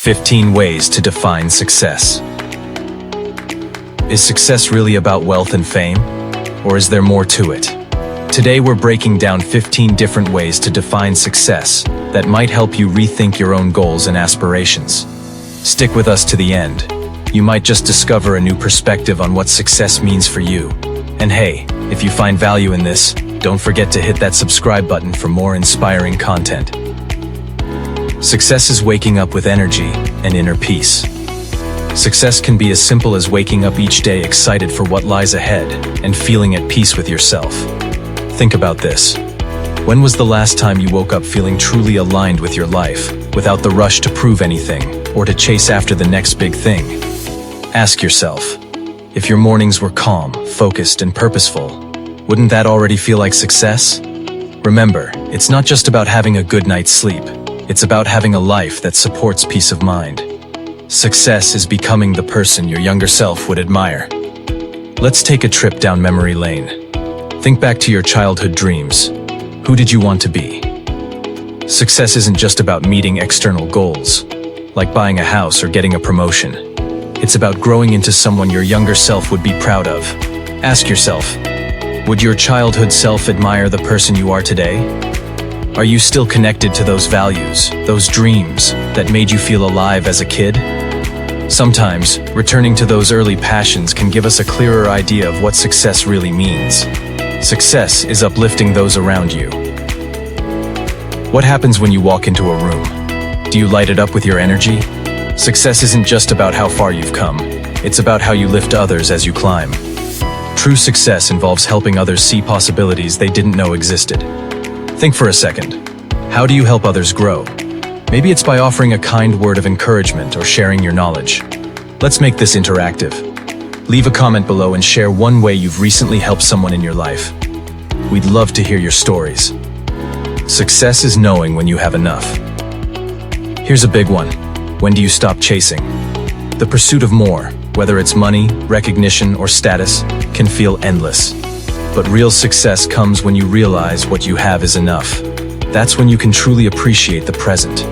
15 ways to define success. Is success really about wealth and fame? Or is there more to it? Today we're breaking down 15 different ways to define success that might help you rethink your own goals and aspirations. Stick with us to the end. You might just discover a new perspective on what success means for you. And hey, if you find value in this, don't forget to hit that subscribe button for more inspiring content. Success is waking up with energy and inner peace. Success can be as simple as waking up each day excited for what lies ahead and feeling at peace with yourself. Think about this. When was the last time you woke up feeling truly aligned with your life, without the rush to prove anything or to chase after the next big thing? Ask yourself, if your mornings were calm, focused, and purposeful, wouldn't that already feel like success? Remember, it's not just about having a good night's sleep. It's about having a life that supports peace of mind. Success is becoming the person your younger self would admire. Let's take a trip down memory lane. Think back to your childhood dreams. Who did you want to be? Success isn't just about meeting external goals, like buying a house or getting a promotion. It's about growing into someone your younger self would be proud of. Ask yourself, would your childhood self admire the person you are today? Are you still connected to those values, those dreams that made you feel alive as a kid? Sometimes, returning to those early passions can give us a clearer idea of what success really means. Success is uplifting those around you. What happens when you walk into a room? Do you light it up with your energy? Success isn't just about how far you've come. It's about how you lift others as you climb. True success involves helping others see possibilities they didn't know existed. Think for a second. How do you help others grow? Maybe it's by offering a kind word of encouragement or sharing your knowledge. Let's make this interactive. Leave a comment below and share one way you've recently helped someone in your life. We'd love to hear your stories. Success is knowing when you have enough. Here's a big one. When do you stop chasing? The pursuit of more, whether it's money, recognition, or status, can feel endless. But real success comes when you realize what you have is enough. That's when you can truly appreciate the present.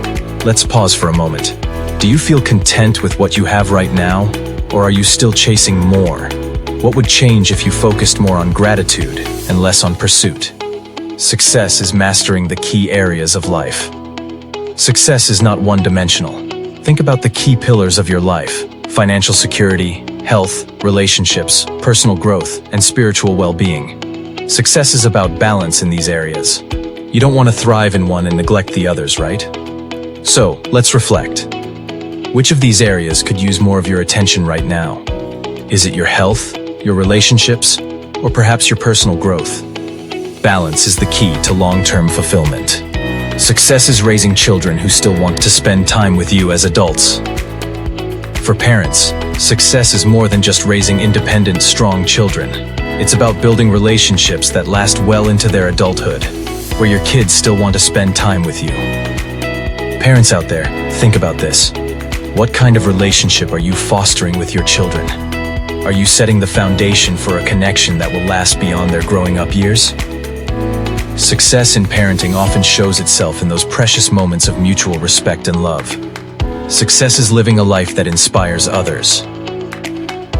Let's pause for a moment. Do you feel content with what you have right now? Or are you still chasing more? What would change if you focused more on gratitude and less on pursuit? Success is mastering the key areas of life. Success is not one-dimensional. Think about the key pillars of your life: financial security, health, relationships, personal growth, and spiritual well-being. Success is about balance in these areas. You don't want to thrive in one and neglect the others, right? So, let's reflect. Which of these areas could use more of your attention right now? Is it your health, your relationships, or perhaps your personal growth? Balance is the key to long-term fulfillment. Success is raising children who still want to spend time with you as adults. For parents, success is more than just raising independent, strong children. It's about building relationships that last well into their adulthood, where your kids still want to spend time with you. Parents out there, think about this. What kind of relationship are you fostering with your children? Are you setting the foundation for a connection that will last beyond their growing up years? Success in parenting often shows itself in those precious moments of mutual respect and love. Success is living a life that inspires others.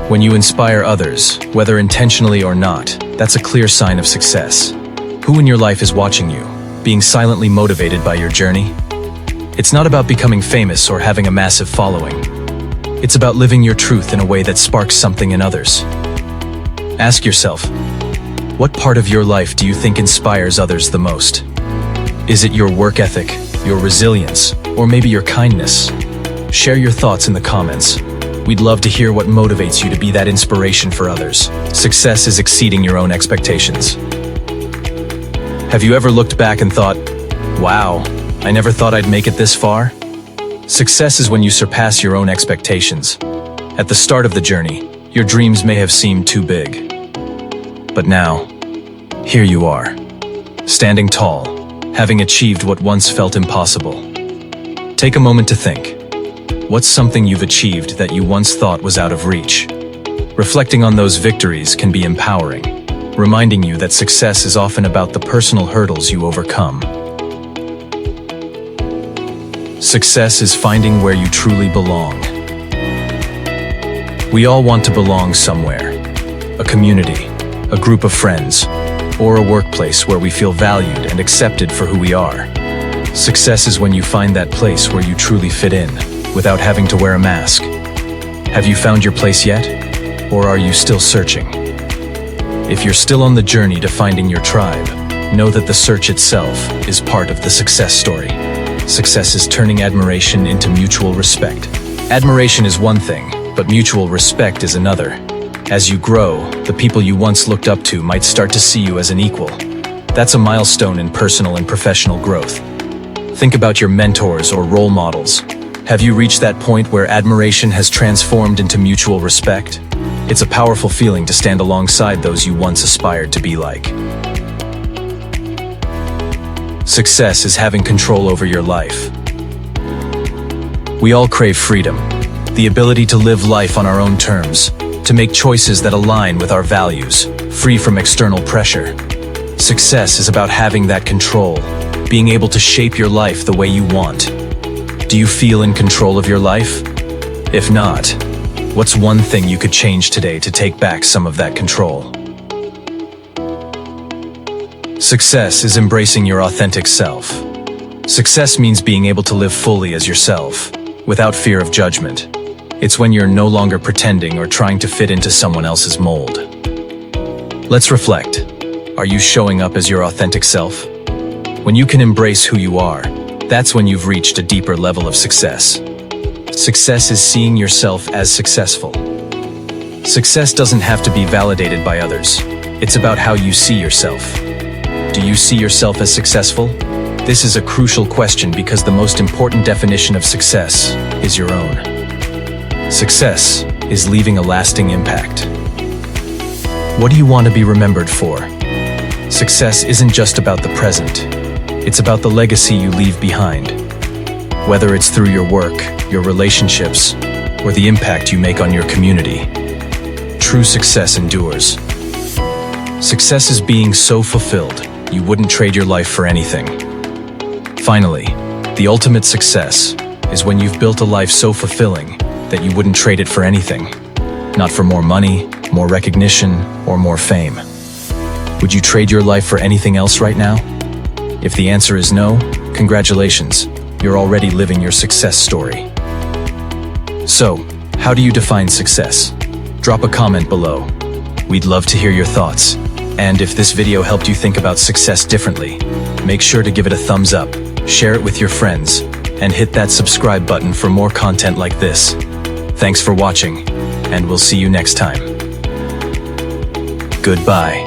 When you inspire others, whether intentionally or not, that's a clear sign of success. Who in your life is watching you, being silently motivated by your journey? It's not about becoming famous or having a massive following. It's about living your truth in a way that sparks something in others. Ask yourself, what part of your life do you think inspires others the most? Is it your work ethic, your resilience, or maybe your kindness? Share your thoughts in the comments. We'd love to hear what motivates you to be that inspiration for others. Success is exceeding your own expectations. Have you ever looked back and thought, wow, I never thought I'd make it this far? Success is when you surpass your own expectations. At the start of the journey, your dreams may have seemed too big. But now, here you are, standing tall, having achieved what once felt impossible. Take a moment to think. What's something you've achieved that you once thought was out of reach? Reflecting on those victories can be empowering, reminding you that success is often about the personal hurdles you overcome. Success is finding where you truly belong. We all want to belong somewhere. A community, a group of friends, or a workplace where we feel valued and accepted for who we are. Success is when you find that place where you truly fit in, without having to wear a mask. Have you found your place yet? Or are you still searching? If you're still on the journey to finding your tribe, know that the search itself is part of the success story. Success is turning admiration into mutual respect. Admiration is one thing, but mutual respect is another. As you grow, the people you once looked up to might start to see you as an equal. That's a milestone in personal and professional growth. Think about your mentors or role models. Have you reached that point where admiration has transformed into mutual respect? It's a powerful feeling to stand alongside those you once aspired to be like. Success is having control over your life. We all crave freedom, the ability to live life on our own terms, to make choices that align with our values, free from external pressure. Success is about having that control, being able to shape your life the way you want. Do you feel in control of your life? If not, what's one thing you could change today to take back some of that control? Success is embracing your authentic self. Success means being able to live fully as yourself, without fear of judgment. It's when you're no longer pretending or trying to fit into someone else's mold. Let's reflect. Are you showing up as your authentic self? When you can embrace who you are, that's when you've reached a deeper level of success. Success is seeing yourself as successful. Success doesn't have to be validated by others. It's about how you see yourself. Do you see yourself as successful? This is a crucial question because the most important definition of success is your own. Success is leaving a lasting impact. What do you want to be remembered for? Success isn't just about the present. It's about the legacy you leave behind. Whether it's through your work, your relationships, or the impact you make on your community, true success endures. Success is being so fulfilled, you wouldn't trade your life for anything. Finally, the ultimate success is when you've built a life so fulfilling that you wouldn't trade it for anything. Not for more money, more recognition, or more fame. Would you trade your life for anything else right now? If the answer is no, congratulations, you're already living your success story. So, how do you define success? Drop a comment below. We'd love to hear your thoughts. And if this video helped you think about success differently, make sure to give it a thumbs up, share it with your friends, and hit that subscribe button for more content like this. Thanks for watching, and we'll see you next time. Goodbye.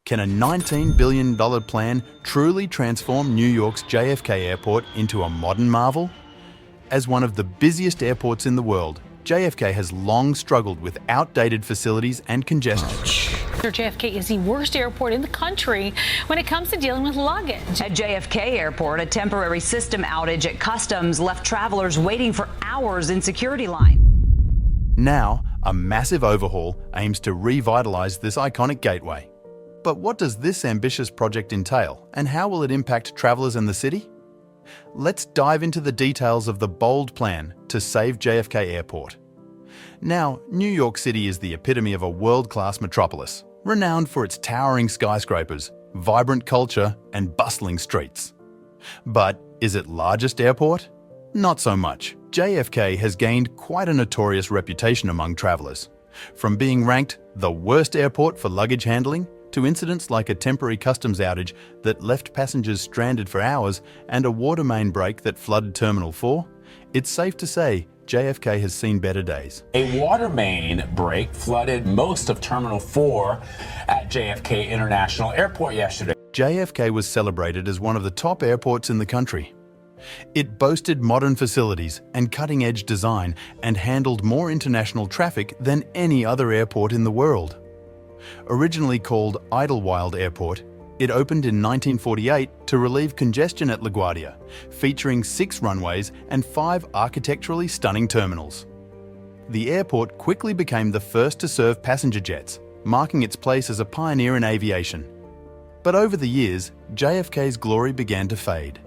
Can a $19 billion plan truly transform New York's JFK Airport into a modern marvel? As one of the busiest airports in the world, JFK has long struggled with outdated facilities and congestion. JFK is the worst airport in the country when it comes to dealing with luggage. At JFK Airport, a temporary system outage at customs left travelers waiting for hours in security line. Now, a massive overhaul aims to revitalize this iconic gateway. But what does this ambitious project entail, and how will it impact travelers in the city? Let's dive into the details of the bold plan to save JFK Airport. Now, New York City is the epitome of a world-class metropolis, renowned for its towering skyscrapers, vibrant culture, and bustling streets. But is it largest airport? Not so much. JFK has gained quite a notorious reputation among travelers, from being ranked the worst airport for luggage handling to incidents like a temporary customs outage that left passengers stranded for hours and a water main break that flooded Terminal 4, it's safe to say JFK has seen better days. A water main break flooded most of Terminal 4 at JFK International Airport yesterday. JFK was celebrated as one of the top airports in the country. It boasted modern facilities and cutting-edge design and handled more international traffic than any other airport in the world. Originally called Idlewild Airport, it opened in 1948 to relieve congestion at LaGuardia, featuring 6 runways and 5 architecturally stunning terminals. The airport quickly became the first to serve passenger jets, marking its place as a pioneer in aviation. But over the years, JFK's glory began to fade.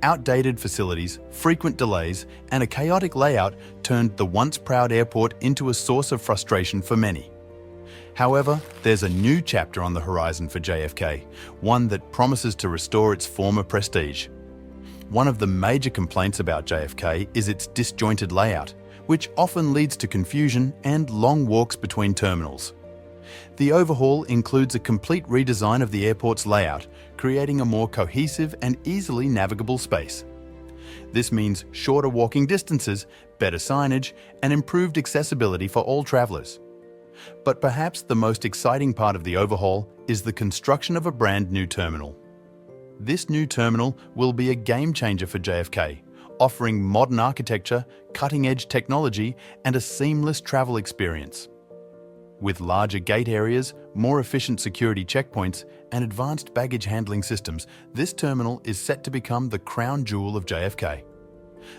Outdated facilities, frequent delays, and a chaotic layout turned the once proud airport into a source of frustration for many. However, there's a new chapter on the horizon for JFK, one that promises to restore its former prestige. One of the major complaints about JFK is its disjointed layout, which often leads to confusion and long walks between terminals. The overhaul includes a complete redesign of the airport's layout, creating a more cohesive and easily navigable space. This means shorter walking distances, better signage, and improved accessibility for all travelers. But perhaps the most exciting part of the overhaul is the construction of a brand new terminal. This new terminal will be a game changer for JFK, offering modern architecture, cutting-edge technology, and a seamless travel experience. With larger gate areas, more efficient security checkpoints, and advanced baggage handling systems, this terminal is set to become the crown jewel of JFK.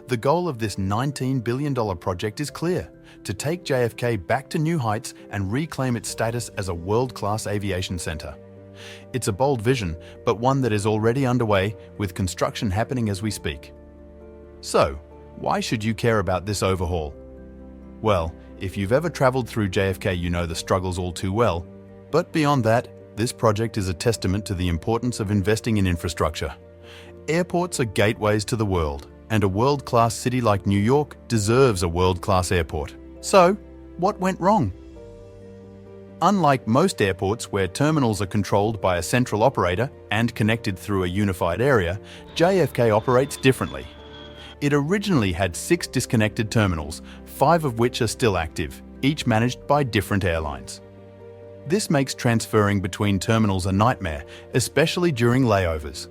The goal of this $19 billion project is clear: to take JFK back to new heights and reclaim its status as a world-class aviation center. It's a bold vision, but one that is already underway, with construction happening as we speak. So, why should you care about this overhaul? Well, if you've ever traveled through JFK, you know the struggles all too well. But beyond that, this project is a testament to the importance of investing in infrastructure. Airports are gateways to the world, and a world-class city like New York deserves a world-class airport. So, what went wrong? Unlike most airports where terminals are controlled by a central operator and connected through a unified area, JFK operates differently. It originally had 6 disconnected terminals, 5 of which are still active, each managed by different airlines. This makes transferring between terminals a nightmare, especially during layovers.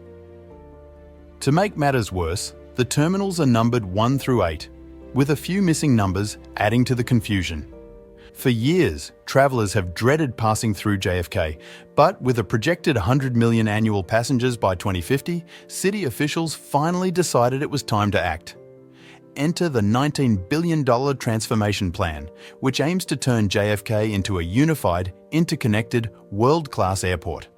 To make matters worse, the terminals are numbered 1 through 8, with a few missing numbers adding to the confusion. For years, travelers have dreaded passing through JFK, but with a projected 100 million annual passengers by 2050, city officials finally decided it was time to act. Enter the $19 billion transformation plan, which aims to turn JFK into a unified, interconnected, world-class airport.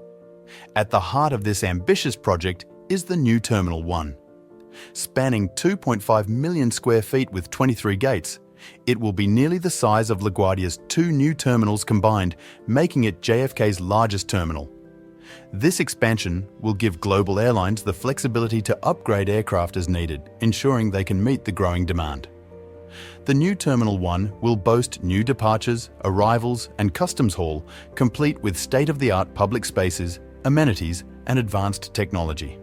At the heart of this ambitious project is the new Terminal 1. Spanning 2.5 million square feet with 23 gates, it will be nearly the size of LaGuardia's 2 new terminals combined, making it JFK's largest terminal. This expansion will give global airlines the flexibility to upgrade aircraft as needed, ensuring they can meet the growing demand. The new Terminal 1 will boast new departures, arrivals, and customs hall, complete with state-of-the-art public spaces, amenities, and advanced technology.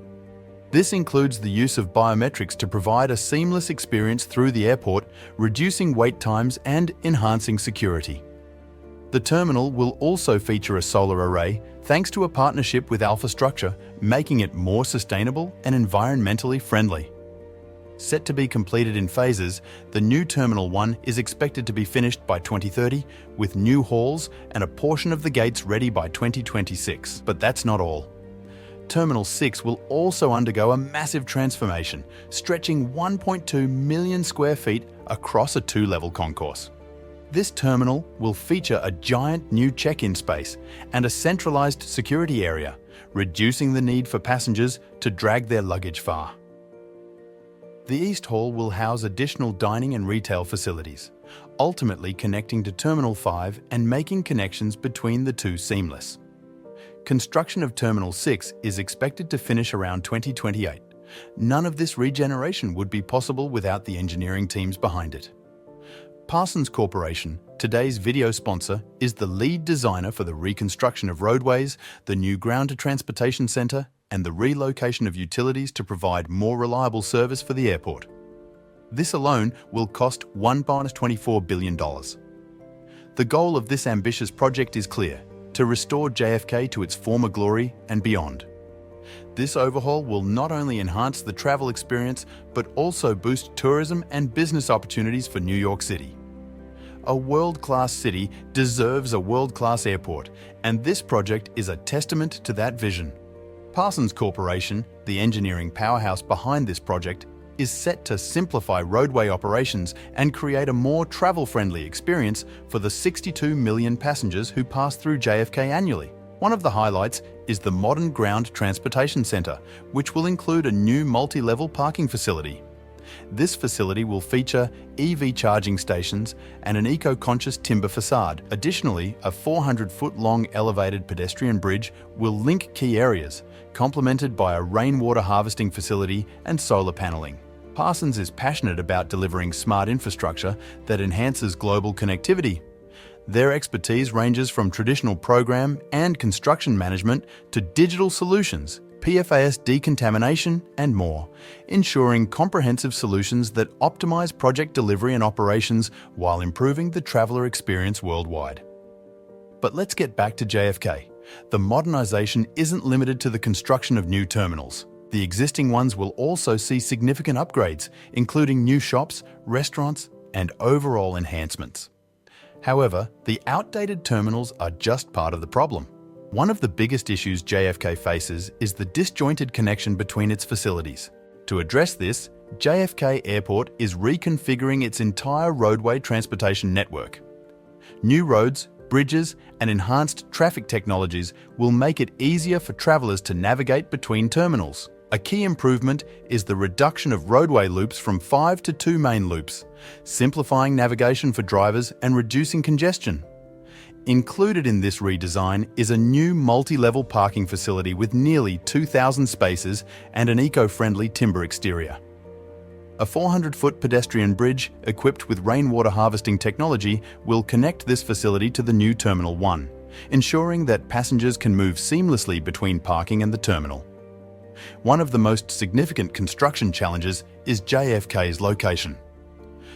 This includes the use of biometrics to provide a seamless experience through the airport, reducing wait times and enhancing security. The terminal will also feature a solar array thanks to a partnership with Alpha Structure, making it more sustainable and environmentally friendly. Set to be completed in phases, the new Terminal 1 is expected to be finished by 2030, with new halls and a portion of the gates ready by 2026. But that's not all. Terminal 6 will also undergo a massive transformation, stretching 1.2 million square feet across a 2-level concourse. This terminal will feature a giant new check-in space and a centralized security area, reducing the need for passengers to drag their luggage far. The East Hall will house additional dining and retail facilities, ultimately connecting to Terminal 5 and making connections between the two seamless. Construction of Terminal 6 is expected to finish around 2028. None of this regeneration would be possible without the engineering teams behind it. Parsons Corporation, today's video sponsor, is the lead designer for the reconstruction of roadways, the new ground-to-transportation center, and the relocation of utilities to provide more reliable service for the airport. This alone will cost $1.24 billion. The goal of this ambitious project is clear: to restore JFK to its former glory and beyond. This overhaul will not only enhance the travel experience, but also boost tourism and business opportunities for New York City. A world-class city deserves a world-class airport, and this project is a testament to that vision. Parsons Corporation, the engineering powerhouse behind this project, is set to simplify roadway operations and create a more travel-friendly experience for the 62 million passengers who pass through JFK annually. One of the highlights is the modern ground transportation centre, which will include a new multi-level parking facility. This facility will feature EV charging stations and an eco-conscious timber facade. Additionally, a 400-foot-long elevated pedestrian bridge will link key areas, complemented by a rainwater harvesting facility and solar panelling. Parsons is passionate about delivering smart infrastructure that enhances global connectivity. Their expertise ranges from traditional program and construction management to digital solutions, PFAS decontamination, and more, ensuring comprehensive solutions that optimize project delivery and operations while improving the traveller experience worldwide. But let's get back to JFK. The modernisation isn't limited to the construction of new terminals. The existing ones will also see significant upgrades, including new shops, restaurants, and overall enhancements. However, the outdated terminals are just part of the problem. One of the biggest issues JFK faces is the disjointed connection between its facilities. To address this, JFK Airport is reconfiguring its entire roadway transportation network. New roads, bridges, and enhanced traffic technologies will make it easier for travellers to navigate between terminals. A key improvement is the reduction of roadway loops from 5 to 2 main loops, simplifying navigation for drivers and reducing congestion. Included in this redesign is a new multi-level parking facility with nearly 2,000 spaces and an eco-friendly timber exterior. A 400-foot pedestrian bridge equipped with rainwater harvesting technology will connect this facility to the new Terminal 1, ensuring that passengers can move seamlessly between parking and the terminal. One of the most significant construction challenges is JFK's location.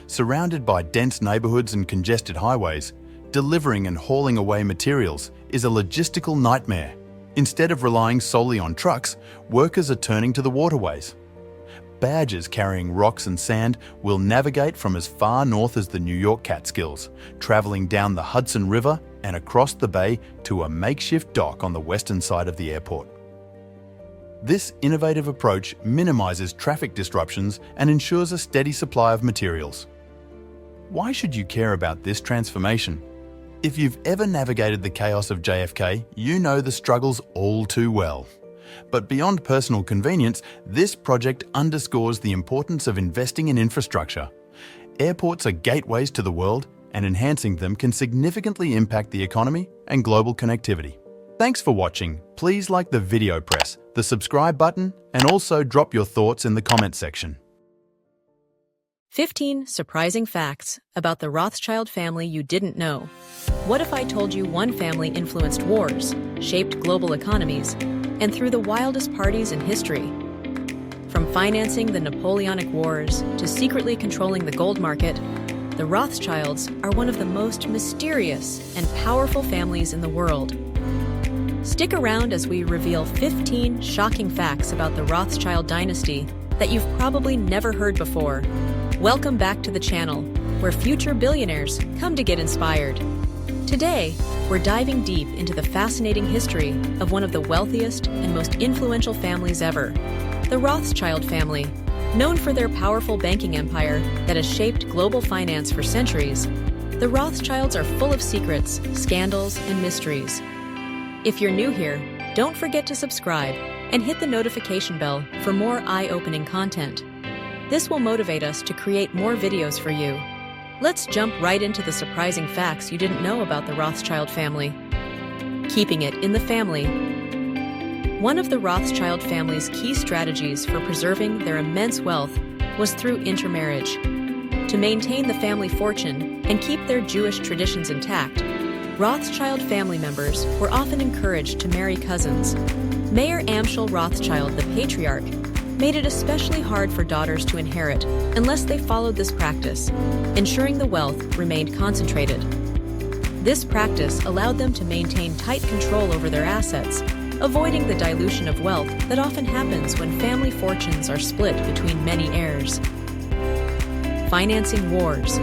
Surrounded by dense neighbourhoods and congested highways, delivering and hauling away materials is a logistical nightmare. Instead of relying solely on trucks, workers are turning to the waterways. Barges carrying rocks and sand will navigate from as far north as the New York Catskills, travelling down the Hudson River and across the bay to a makeshift dock on the western side of the airport. This innovative approach minimises traffic disruptions and ensures a steady supply of materials. Why should you care about this transformation? If you've ever navigated the chaos of JFK, you know the struggles all too well. But beyond personal convenience, this project underscores the importance of investing in infrastructure. Airports are gateways to the world, and enhancing them can significantly impact the economy and global connectivity. Thanks for watching. Please like the video, press the subscribe button, and also drop your thoughts in the comment section. 15 surprising facts about the Rothschild family you didn't know. What if I told you one family influenced wars, shaped global economies, and threw the wildest parties in history? From financing the Napoleonic Wars to secretly controlling the gold market, the Rothschilds are one of the most mysterious and powerful families in the world. Stick around as we reveal 15 shocking facts about the Rothschild dynasty that you've probably never heard before. Welcome back to the channel, where future billionaires come to get inspired. Today, we're diving deep into the fascinating history of one of the wealthiest and most influential families ever, the Rothschild family. Known for their powerful banking empire that has shaped global finance for centuries, the Rothschilds are full of secrets, scandals, and mysteries. If you're new here, don't forget to subscribe and hit the notification bell for more eye-opening content. This will motivate us to create more videos for you. Let's jump right into the surprising facts you didn't know about the Rothschild family. Keeping it in the family. One of the Rothschild family's key strategies for preserving their immense wealth was through intermarriage. To maintain the family fortune and keep their Jewish traditions intact, Rothschild family members were often encouraged to marry cousins. Mayor Amschel Rothschild, the patriarch, made it especially hard for daughters to inherit unless they followed this practice, ensuring the wealth remained concentrated. This practice allowed them to maintain tight control over their assets, avoiding the dilution of wealth that often happens when family fortunes are split between many heirs. Financing wars.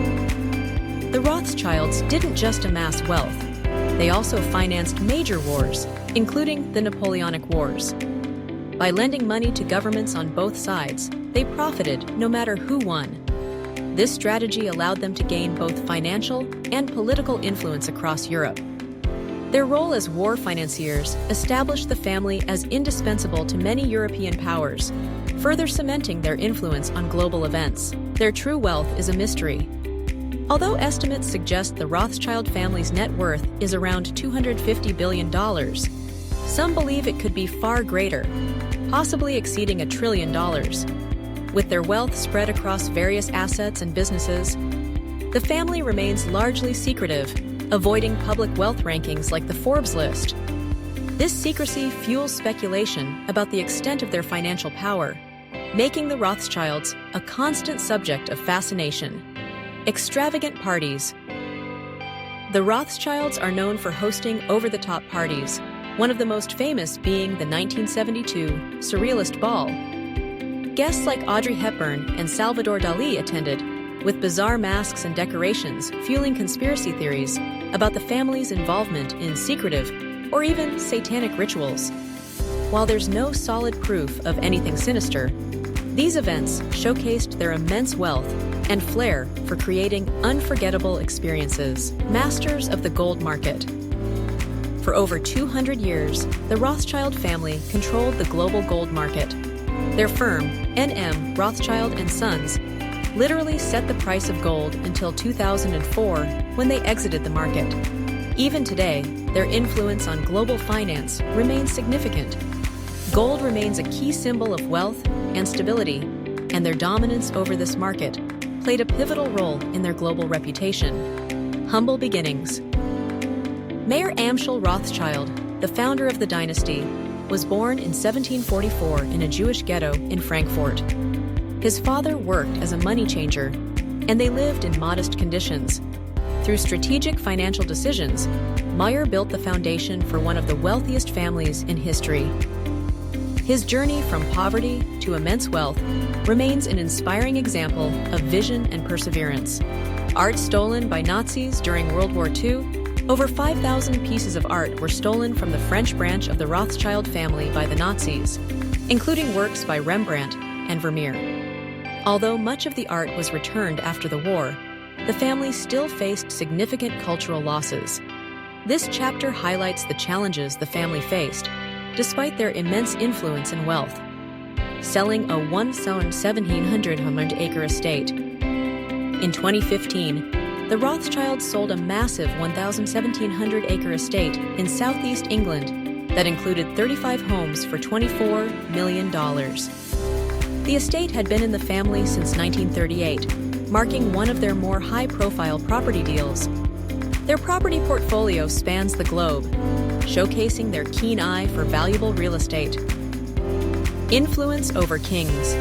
The Rothschilds didn't just amass wealth, they also financed major wars, including the Napoleonic Wars. By lending money to governments on both sides, they profited no matter who won. This strategy allowed them to gain both financial and political influence across Europe. Their role as war financiers established the family as indispensable to many European powers, further cementing their influence on global events. Their true wealth is a mystery. Although estimates suggest the Rothschild family's net worth is around $250 billion, some believe it could be far greater, possibly exceeding $1 trillion. With their wealth spread across various assets and businesses, the family remains largely secretive, avoiding public wealth rankings like the Forbes list. This secrecy fuels speculation about the extent of their financial power, making the Rothschilds a constant subject of fascination. Extravagant parties. The Rothschilds are known for hosting over-the-top parties, one of the most famous being the 1972 Surrealist Ball. Guests like Audrey Hepburn and Salvador Dali attended, with bizarre masks and decorations fueling conspiracy theories about the family's involvement in secretive or even satanic rituals. While there's no solid proof of anything sinister, these events showcased their immense wealth and flair for creating unforgettable experiences. Masters of the gold market. For over 200 years, the Rothschild family controlled the global gold market. Their firm, N.M. Rothschild & Sons, literally set the price of gold until 2004 when they exited the market. Even today, their influence on global finance remains significant. Gold remains a key symbol of wealth and stability, and their dominance over this market played a pivotal role in their global reputation. Humble beginnings. Mayer Amschel Rothschild, the founder of the dynasty, was born in 1744 in a Jewish ghetto in Frankfurt. His father worked as a money changer, and they lived in modest conditions. Through strategic financial decisions, Mayer built the foundation for one of the wealthiest families in history. His journey from poverty to immense wealth remains an inspiring example of vision and perseverance. Art stolen by Nazis during World War II, over 5,000 pieces of art were stolen from the French branch of the Rothschild family by the Nazis, including works by Rembrandt and Vermeer. Although much of the art was returned after the war, the family still faced significant cultural losses. This chapter highlights the challenges the family faced, despite their immense influence and wealth. Selling a 1,700-acre estate. In 2015, the Rothschilds sold a massive 1,700-acre estate in southeast England that included 35 homes for $24 million. The estate had been in the family since 1938, marking one of their more high-profile property deals. Their property portfolio spans the globe, showcasing their keen eye for valuable real estate. Influence over kings.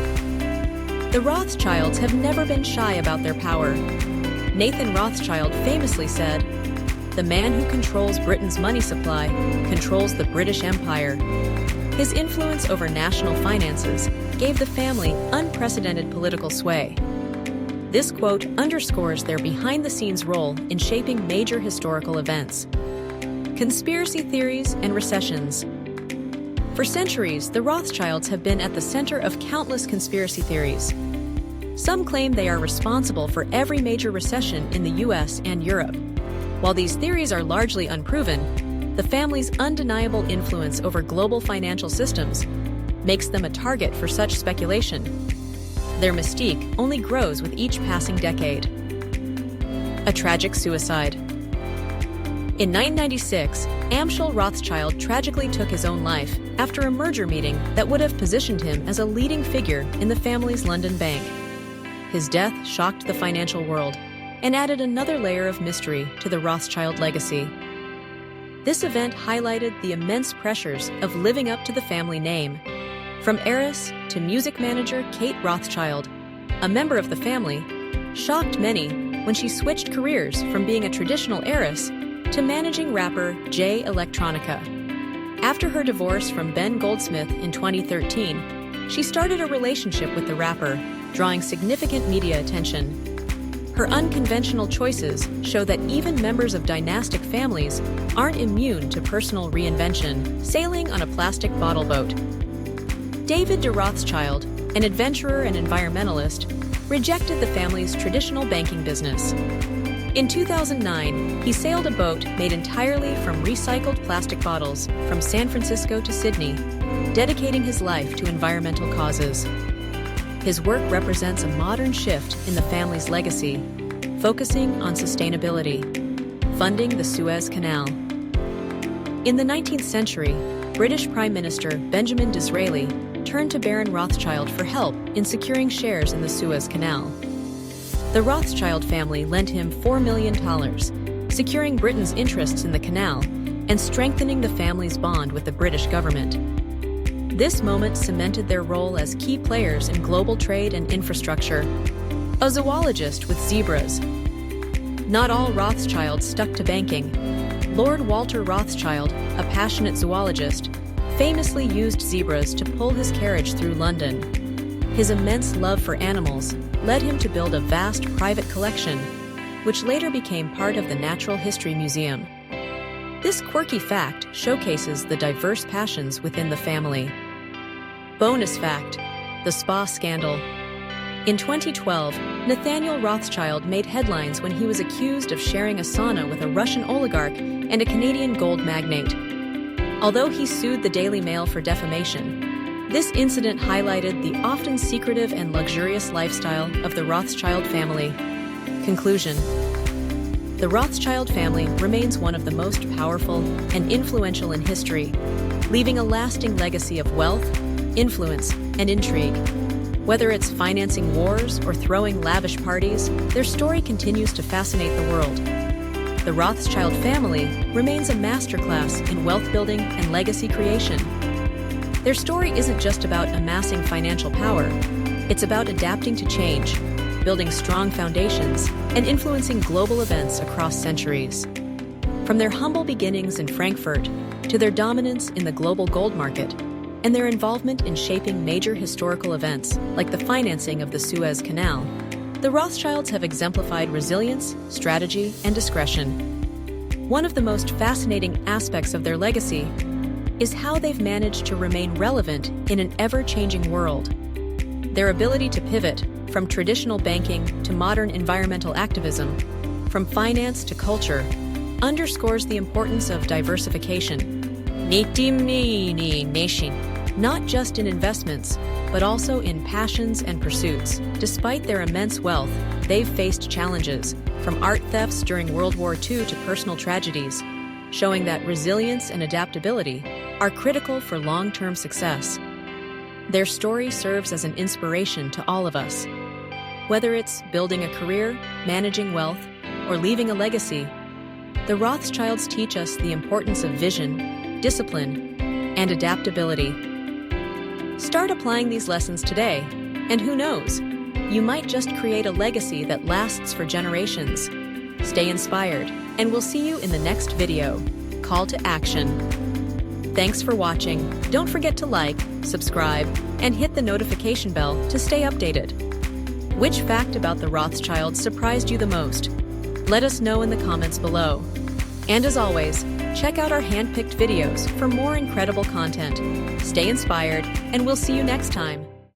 The Rothschilds have never been shy about their power. Nathan Rothschild famously said, "The man who controls Britain's money supply controls the British Empire." His influence over national finances gave the family unprecedented political sway. This quote underscores their behind-the-scenes role in shaping major historical events. Conspiracy theories and recessions. For centuries, the Rothschilds have been at the center of countless conspiracy theories. Some claim they are responsible for every major recession in the US and Europe. While these theories are largely unproven, the family's undeniable influence over global financial systems makes them a target for such speculation. Their mystique only grows with each passing decade. A tragic suicide. In 1996, Amschel Rothschild tragically took his own life after a merger meeting that would have positioned him as a leading figure in the family's London bank. His death shocked the financial world and added another layer of mystery to the Rothschild legacy. This event highlighted the immense pressures of living up to the family name. From heiress to music manager Kate Rothschild, a member of the family, shocked many when she switched careers from being a traditional heiress to managing rapper Jay Electronica. After her divorce from Ben Goldsmith in 2013, she started a relationship with the rapper, drawing significant media attention. Her unconventional choices show that even members of dynastic families aren't immune to personal reinvention, sailing on a plastic bottle boat. David de Rothschild, an adventurer and environmentalist, rejected the family's traditional banking business. In 2009, he sailed a boat made entirely from recycled plastic bottles from San Francisco to Sydney, dedicating his life to environmental causes. His work represents a modern shift in the family's legacy, focusing on sustainability, funding the Suez Canal. In the 19th century, British Prime Minister Benjamin Disraeli turned to Baron Rothschild for help in securing shares in the Suez Canal. The Rothschild family lent him $4 million, securing Britain's interests in the canal and strengthening the family's bond with the British government. This moment cemented their role as key players in global trade and infrastructure. A zoologist with zebras. Not all Rothschilds stuck to banking. Lord Walter Rothschild, a passionate zoologist, famously used zebras to pull his carriage through London. His immense love for animals led him to build a vast private collection, which later became part of the Natural History Museum. This quirky fact showcases the diverse passions within the family. Bonus fact: the spa scandal. In 2012, Nathaniel Rothschild made headlines when he was accused of sharing a sauna with a Russian oligarch and a Canadian gold magnate. Although he sued the Daily Mail for defamation, this incident highlighted the often secretive and luxurious lifestyle of the Rothschild family. Conclusion: the Rothschild family remains one of the most powerful and influential in history, leaving a lasting legacy of wealth, influence, and intrigue. Whether it's financing wars or throwing lavish parties, their story continues to fascinate the world. The Rothschild family remains a masterclass in wealth building and legacy creation. Their story isn't just about amassing financial power. It's about adapting to change, building strong foundations, and influencing global events across centuries. From their humble beginnings in Frankfurt to their dominance in the global gold market, and their involvement in shaping major historical events like the financing of the Suez Canal, the Rothschilds have exemplified resilience, strategy, and discretion. One of the most fascinating aspects of their legacy is how they've managed to remain relevant in an ever-changing world. Their ability to pivot from traditional banking to modern environmental activism, from finance to culture, underscores the importance of diversification. Not just in investments, but also in passions and pursuits. Despite their immense wealth, they've faced challenges, from art thefts during World War II to personal tragedies, showing that resilience and adaptability are critical for long-term success. Their story serves as an inspiration to all of us. Whether it's building a career, managing wealth, or leaving a legacy, the Rothschilds teach us the importance of vision, discipline, and adaptability. Start applying these lessons today, and who knows, you might just create a legacy that lasts for generations. Stay inspired, and we'll see you in the next video. Call to action. Thanks for watching. Don't forget to like, subscribe, and hit the notification bell to stay updated. Which fact about the Rothschilds surprised you the most? Let us know in the comments below. And as always, check out our hand-picked videos for more incredible content. Stay inspired, and we'll see you next time.